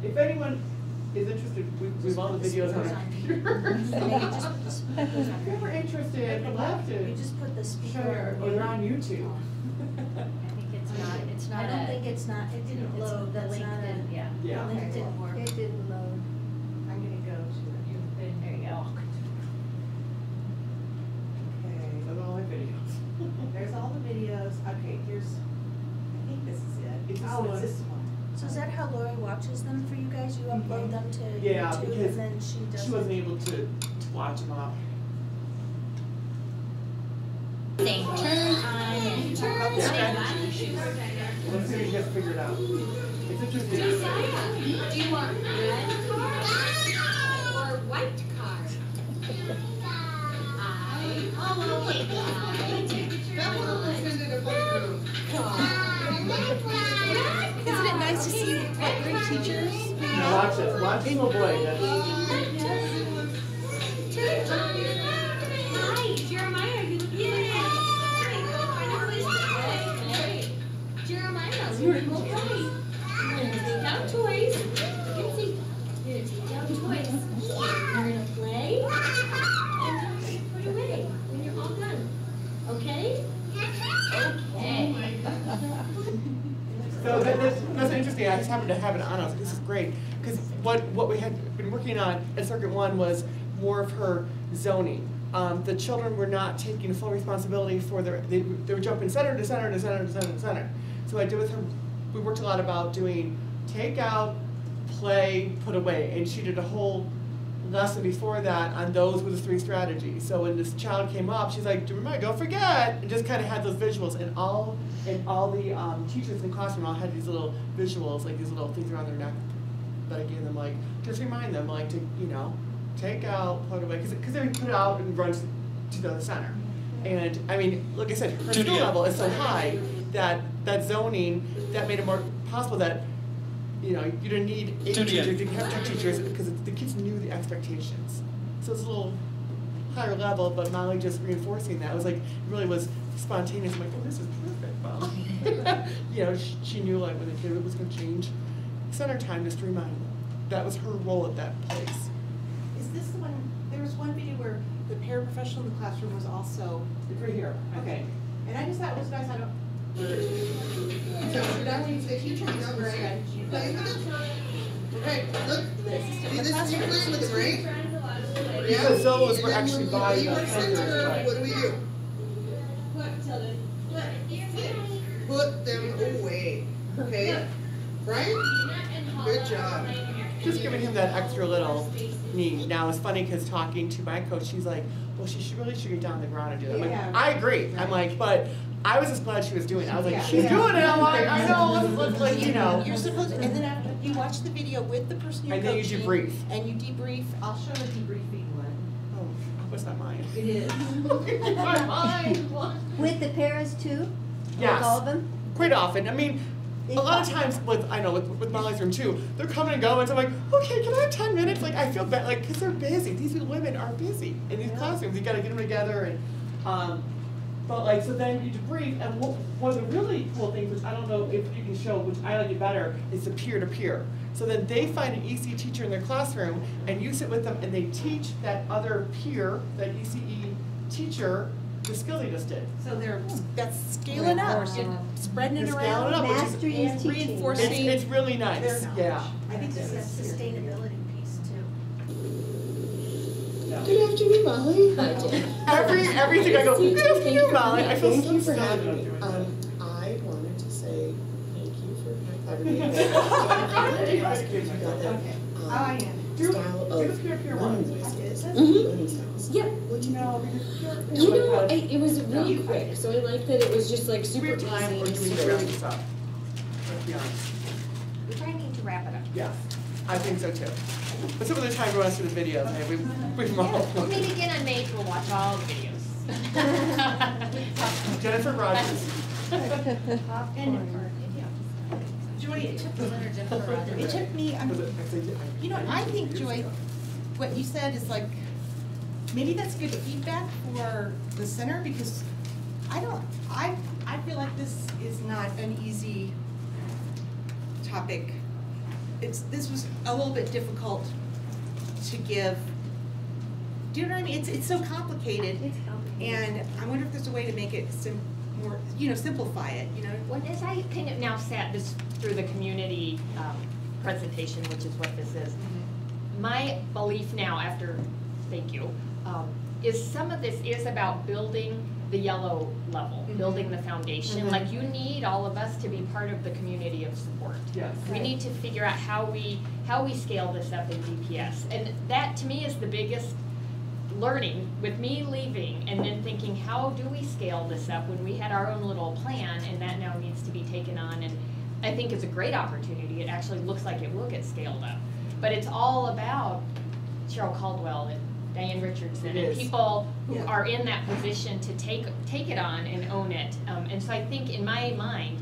If anyone is interested, we've all the videos on our computer. If you're interested, we'll have
You
to
just put the speaker.
share, or they're on YouTube.
I think it's not
I don't think it didn't load,
The
that's
link
not a.
didn't, yeah.
Yeah.
The link didn't work.
It didn't load.
I'm gonna go to it.
There you go.
Okay.
Those are all my videos.
There's all the videos. Okay, here's, I think this is it.
It's this
Oh,
one.
it's this one.
So is that how Lori watches them for you guys? You upload them to
Yeah,
YouTube
because
and then she does.
She wasn't able to watch them all.
Saying turn on and
Talk about the
Yeah.
strategy.
Let's see if you guys figure it out. It's interesting.
Josiah, do you want red card or white card?
Isn't it nice to see what great teachers?
Now watch this. Watch this little boy.
Hi, Jeremiah, are you looking for Jeremiah, you're okay. You're gonna take out toys. You can see. You're gonna take out toys. You're gonna play. And put away when you're all done. Okay? Okay.
So that's interesting. I just happened to have it on. I was like, this is great. Because what we had been working on at Circuit 1 was more of her zoning. The children were not taking full responsibility for they were jumping center to center to center to center to center. So I did with her, we worked a lot about doing take out, play, put away. And she did a whole lesson before that on those were the 3 strategies. So when this child came up, she's like, remember, don't forget, and just kind of had those visuals. And all the teachers in the classroom all had these little visuals, like these little things around their neck that I gave them, like, just remind them, like, to, you know, take out, put away, because they put it out and run to the center. And, I mean, like I said, her skill level is so high that zoning, that made it more possible that, you know, you didn't need 8 teachers, you could have 2 teachers, because the kids knew the expectations. So it's a little higher level, but Molly just reinforcing that. It was like, it really was spontaneous. I'm like, oh, this is perfect, Molly. You know, she knew, like, when the kid was going to change center time, just to remind them. That was her role at that place.
Is this the one, there was one video where the paraprofessional in the classroom was also,
It's right here.
okay. And I just thought it was nice, I don't. So that means the teacher is great.
Okay, look, see this is your plan with them, right?
Because those were actually by
When you
the
work center,
right.
what do we do? Put them away, okay? Right? Good job.
Just giving him that extra little need. Now it's funny because talking to my coach, she's like, well, she should get down on the ground and do it. I'm like,
Yeah.
I agree. I'm like, but I was just glad she was doing it. I was like,
Yeah.
she's
Yeah.
doing it. I'm like, I know, let's like, you know.
You're supposed to, and then after you watch the video with the person you're
And then you
coaching.
debrief.
And you debrief, I'll show the debriefing one.
Oh, what's that mine?
It is.
Mine.
With the paras too?
Yes.
With all of them?
Quite often. I mean, a lot of times with Molly's room too, they're coming and going, so I'm like, okay, can I have 10 minutes? Like, I feel bad, like, because they're busy. These women are busy in these classrooms. You got to get them together and, but like, so then you debrief, and one of the really cool things, which I don't know if you can show, which I like it better, is the peer-to-peer. So then they find an EC teacher in their classroom, and you sit with them, and they teach that other peer, that ECE teacher, the skill they just did.
So that's scaling up, spreading it
They're scaling
around.
up, which is-
Mastery is
and
teaching.
reinforcing-
It's really nice,
Their knowledge.
yeah.
I think
That's
this
that
is
sustainability piece too.
Yeah.
Good afternoon, Molly. Hi, Jen.
Everything I go, good afternoon, Molly. I feel
Thank
so
you for
silly
having
about
me.
doing that.
I wanted to say thank you for having me.
Okay. I am.
Style
Do the
of
peer-to-peer one.
learning skills.
Mhm.
Learning styles.
Yeah.
What you know?
You know, it was really quick, so I like that it was just like
We
super
have
easy
time, we're
and
doing
super.
really stuff. Let's be honest.
We probably need to wrap it up.
Yes, I think so too. But some of the time we want to see the videos, and we've all.
We'll meet again on May, we'll watch all the videos.
Jennifer Rogers.
Joy, it took me,
Was it- I think
you know, I think, Joy, what you said is like, maybe that's good feedback for the center, because I feel like this is not an easy topic. This was a little bit difficult to give. Do you know what I mean? It's so complicated,
It's complicated.
and I wonder if there's a way to make it more, simplify it,
Well, as I kind of now sat this through the community presentation, which is what this is, my belief now after, thank you, is some of this is about building the yellow level, building the foundation. Like, you need all of us to be part of the community of support.
Yes.
We need to figure out how we scale this up in DPS. And that, to me, is the biggest learning with me leaving and then thinking, how do we scale this up when we had our own little plan and that now needs to be taken on? And I think is a great opportunity. It actually looks like it will get scaled up. But it's all about Cheryl Caldwell and Diane Richardson
It
and
is.
people who
Yeah.
are in that position to take it on and own it. And so I think in my mind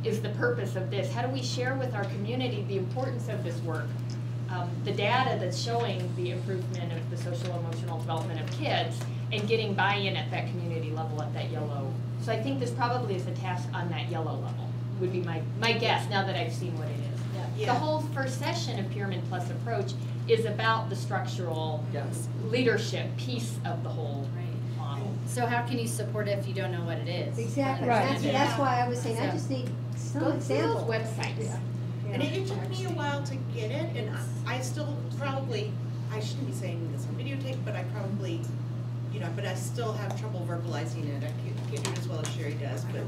is the purpose of this. How do we share with our community the importance of this work? The data that's showing the improvement of the social emotional development of kids and getting buy-in at that community level at that yellow. So I think this probably is a task on that yellow level, would be my guess now that I've seen what it is.
Yeah.
The whole first session of Pyramid Plus approach is about the structural
Yes.
leadership piece of the whole
Right.
model.
So how can you support it if you don't know what it is?
Exactly,
Right.
that's why I was saying, I
So-
just need some
Go through those
example.
websites.
Yeah.
And it took me a while to get it, and I still probably, I shouldn't be saying this on videotape, but I probably, but I still have trouble verbalizing it. I can't do it as well as Sherry does, but,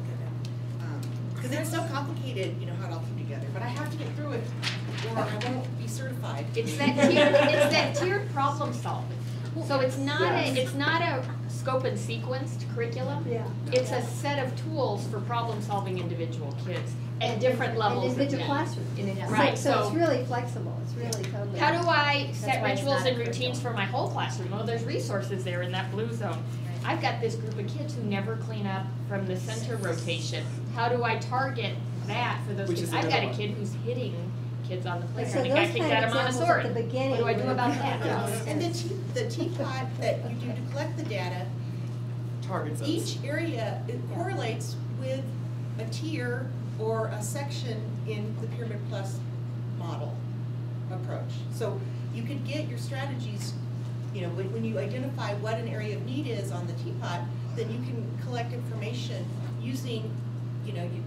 because it's so complicated, how it all came together. But I have to get through it, or I won't be certified.
It's that tiered problem solving. So it's not a scope and sequenced curriculum.
Yeah.
It's a set of tools for problem solving individual kids at different levels of
Individual
need.
classrooms.
Right,
So it's
so
really flexible, it's really totally.
how do I set
why it's
rituals
not a
and routines
curriculum.
for my whole classroom? Oh, there's resources there in that blue zone. I've got this group of kids who never clean up from the center rotation. How do I target that for those
Which
kids?
is
I've got a
another
kid who's hitting kids on the
So
playground.
those
The guy
kind
kicked
of
out a
examples
Montessori.
at the beginning.
What do I do about that?
And the teapot that you do to collect the data,
Targets us.
each area, it correlates with a tier or a section in the Pyramid Plus model approach. So you could get your strategies, when you identify what an area of need is on the teapot, then you can collect information using,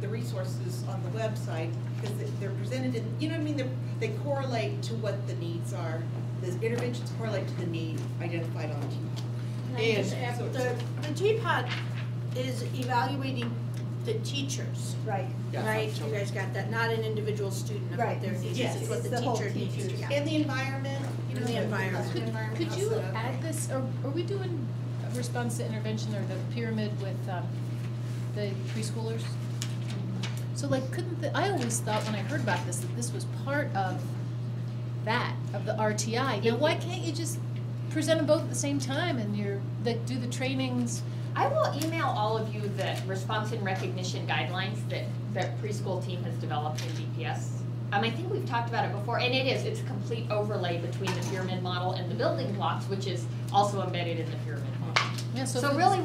the resources on the website, because they're presented in, they correlate to what the needs are. The interventions correlate to the need identified on the teapot.
The teapot is evaluating the teachers,
Right,
Yeah,
right?
so-
You guys got that, not an individual student of what
Right.
their needs
Yes.
is, it's what
It's
the
the whole
teacher needs to
teachers.
get.
And the environment,
And the environment.
Could you
set up.
add this, are we doing a response to intervention or the pyramid with the preschoolers? So I always thought when I heard about this, that this was part of the RTI. Now, why can't you just present them both at the same time and do the trainings?
I will email all of you the response and recognition guidelines that preschool team has developed in DPS. I think we've talked about it before, and it's a complete overlay between the pyramid model and the building blocks, which is also embedded in the pyramid model.
Yeah,
So
if
really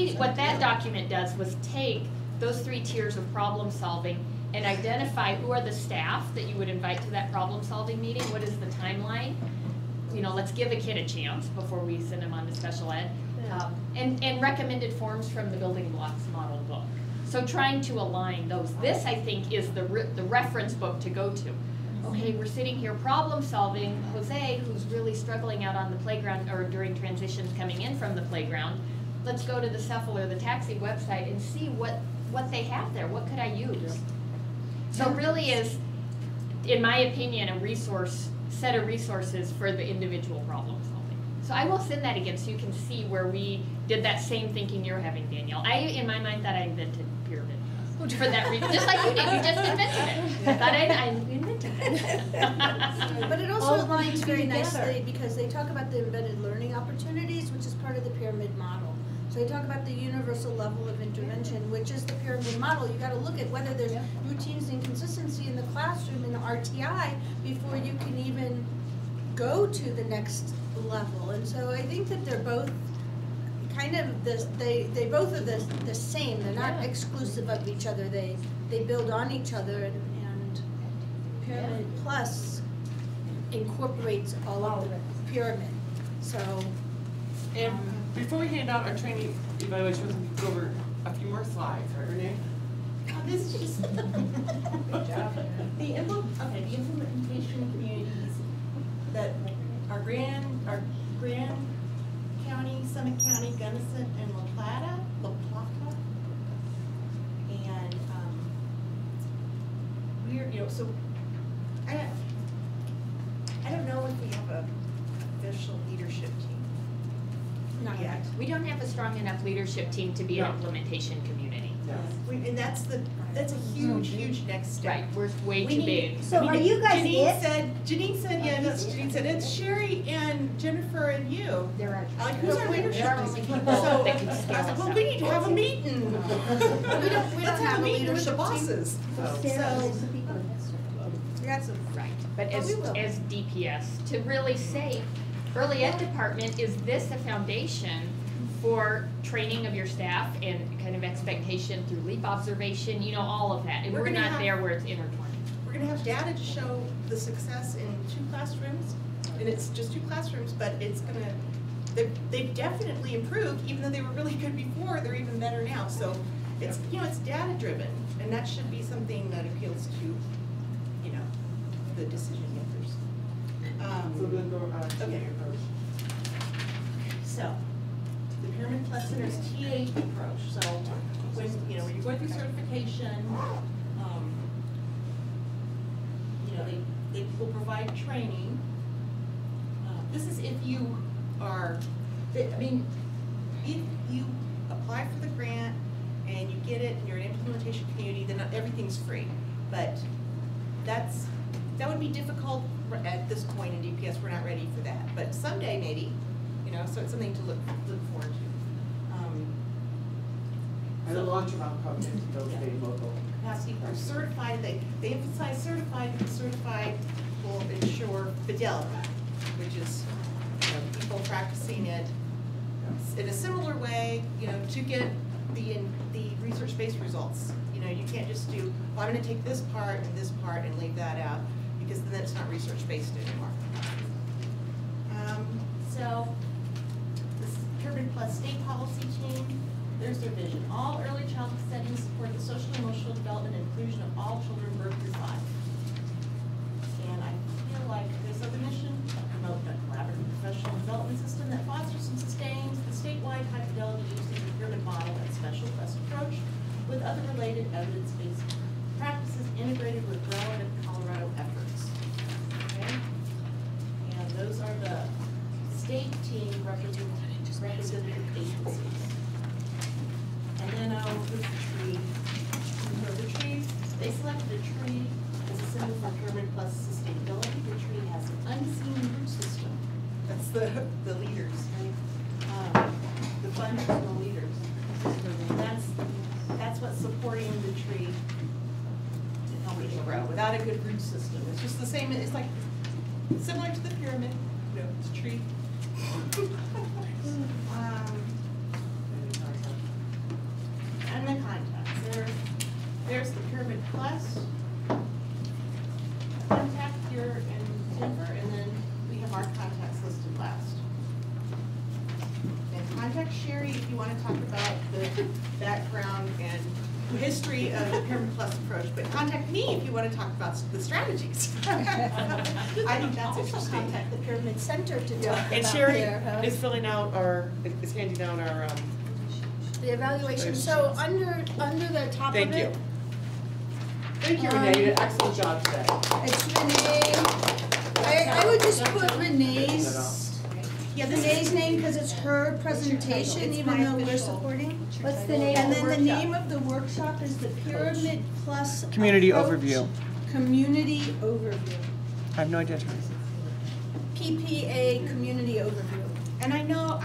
it's
what that document does was take those 3 tiers of problem solving and identify who are the staff that you would invite to that problem solving meeting, what is the timeline? Let's give a kid a chance before we send them on to special ed. And recommended forms from the building blocks model book. So trying to align those. This, I think, is the reference book to go to. Okay, we're sitting here problem solving. Jose, who's really struggling out on the playground or during transitions coming in from the playground, let's go to the Cephal or the taxi website and see what they have there. What could I use? So it really is, in my opinion, a set of resources for the individual problem solving. So I will send that again so you can see where we did that same thinking you're having, Danielle. In my mind, thought I invented pyramid for that reason, just like you did. You just invented it. I thought I invented it.
But it also
All
aligns
working
very
together.
nicely because they talk about the embedded learning opportunities, which is part of the pyramid model. So they talk about the universal level of intervention, which is the pyramid model. You gotta look at whether there's routines and consistency in the classroom in the RTI before you can even go to the next level. And so I think that they're both kind of they both are the same. They're not exclusive of each other. They build on each other, and Pyramid Plus incorporates all of the pyramid. So
And before we hand out our training evaluations, we can go over a few more slides, right, Renee?
This is just the implementation communities that are Grand County, Summit County, Gunnison, and La Plata. And we're so I don't know if we have a official leadership team
not yet.
We don't have a strong enough leadership team to be an
No.
implementation community.
And that's a huge next step.
Right, we're way
We
too
need-
big.
So are you guys it?
Janine said, yeah, that's, Janine said, it's Sherry and Jennifer and you.
There are.
Like, who's our leadership?
There are only people
So,
that can
I
scale
said,
us
well,
up.
we need to have a meeting. Let's have a meeting with the bosses.
Sarah, there's some people in this.
We got some.
Right, but
But
as,
we will.
as DPS, to really say, early ed department, is this a foundation for training of your staff and kind of expectation through leap observation, you know, all of that, and
We're
we're
gonna
not
have-
there where it's intertwined.
We're gonna have data to show the success in 2 classrooms, and it's just 2 classrooms, but it's gonna, they've definitely improved, even though they were really good before, they're even better now, so it's, you know, it's data driven, and that should be something that appeals to, you know, the decision makers.
So then go, TA
Okay.
approach.
So, the Pyramid Plus Center's TA approach, so when, you know, when you're going through certification, you know, they will provide training. This is if you are, I mean, if you apply for the grant and you get it and you're an implementation community, then everything's free. But that would be difficult at this point in DPS, we're not ready for that. But someday maybe, you know, so it's something to look forward to.
And the launch around coaching, those
Yeah.
being local.
Capacity for certified, they emphasize certified because certified will ensure fidelity, which is, you know, people practicing it in a similar way, you know, to get the research-based results. You know, you can't just do, well, I'm gonna take this part and leave that out, because then it's not research-based anymore. So, this Pyramid Plus State Policy Team, there's their vision. All early childhood settings support the social and emotional development and inclusion of all children birth through 5. And I feel like this other mission, promote a collaborative professional development system that fosters and sustains the statewide high fidelity usage of the pyramid model and special quest approach with other related evidence-based practices integrated with relevant Colorado efforts. Okay? And those are the state team representative agencies. And then with the tree, so the tree, they selected a tree as a symbol for Pyramid Plus sustainability. The tree has an unseen root system. That's the leaders, right? The funders and the leaders. And that's what's supporting the tree and helping it grow. Without a good root system, it's just the same. It's like similar to the pyramid. You know, it's a tree. And the contacts. There's the Pyramid Plus. Contact here in Denver, and then we have our contacts listed last. And contact Sherry if you want to talk about the background and history of the Pyramid Plus approach, but contact me if you want to talk about the strategies. I think that's interesting.
Contact the Pyramid Center to talk
And
about
Sherry
their,
is filling out is handing out our,
the evaluation. So under the top of
thank
it,
you. Thank you, Renee, you did an excellent job today.
it's Renee. I would just put Renee's, Renee's name because it's her presentation,
It's
even
my
though we're
official.
supporting.
What's the name
And
of the
then the
workshop?
name of the workshop is the Pyramid Plus
Community
Approach.
overview.
Community Overview.
I have no idea.
PPA Community Overview.
And I know